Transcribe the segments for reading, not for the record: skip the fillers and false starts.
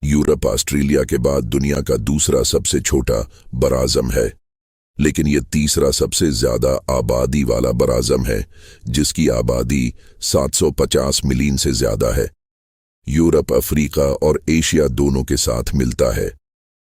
Europe Australia के बाद दुनिया का दूसरा सबसे छोटा बराज़म है, लेकिन ये तीसरा सबसे ज्यादा आबादी वाला बराज़म है, जिसकी आबादी 750 मिलियन से ज्यादा है। यूरोप अफ्रीका और एशिया दोनों के साथ मिलता है।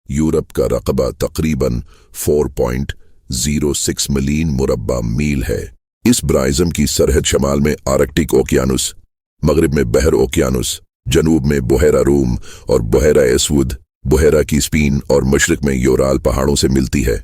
यूरोप का रकबा तकरीबन 4.06 मिलियन मुरब्बा मील है। इस बराज़म की सरहद शमाल में आर्कटिक ओकियानुस, मगरिब में बहर ओकियानुस, जनूब में बुहेरा रूम और बुहेरा एसवुद, बुहेरा की स्पीन और मशरक में योराल पहाड़ों से मिलती है।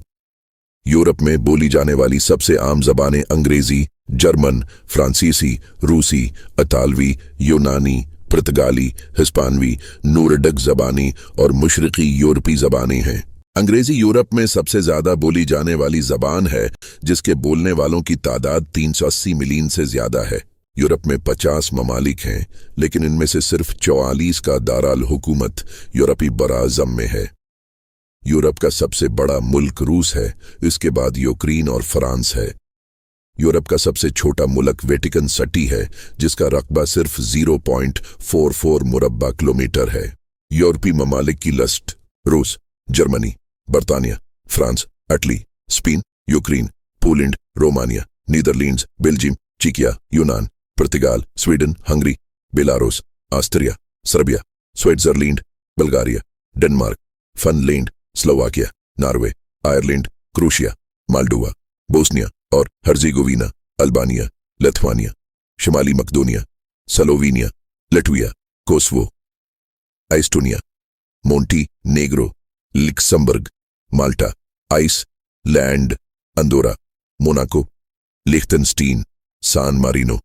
यूरोप में बोली जाने वाली सबसे आम जबानें अंग्रेजी, जर्मन, फ्रांसीसी, रूसी, इतालवी, यूनानी, पुर्तगाली, हिस्पानवी, नूरडक जबानी और मशरकी यूरोपी जबानें हैं। अंग्रेजी यूरोप में सबसे ज्यादा बोली जाने वाली जबान है, जिसके बोलने वालों की तादाद 380 मिलियन से ज्यादा है। यूरोप में 50 ममालिक हैं, लेकिन इनमें से सिर्फ 44 का दाराल हुकूमत यूरोपी बराज़म में है। यूरोप का सबसे बड़ा मुल्क रूस है, इसके बाद यूक्रेन और फ्रांस है। यूरोप का सबसे छोटा मुल्क वेटिकन सिटी है, जिसका रकबा सिर्फ 0.44 मुरब्बा किलोमीटर है। यूरोपीय ममालिक की लिस्ट: रूस, जर्मनी, बर्तानिया, France, Italy, Spain, Ukraine, Poland, Romania, Netherlands, Belgium, चेकिया, यूनान, पुर्तगाल, Sweden, Hungary, Belarus, Austria, Serbia, Switzerland, Bulgaria, Denmark, Finland, Slovakia, Norway, Ireland, Croatia, Moldova, Bosnia और हर्जेगोविना, अल्बानिया, लिथुआनिया, शिमाली मकदोनिया, Slovenia, Latvia, Kosovo, Estonia, Montenegro, Luxembourg, Malta, Iceland, Andorra, Monaco, Liechtenstein, San Marino,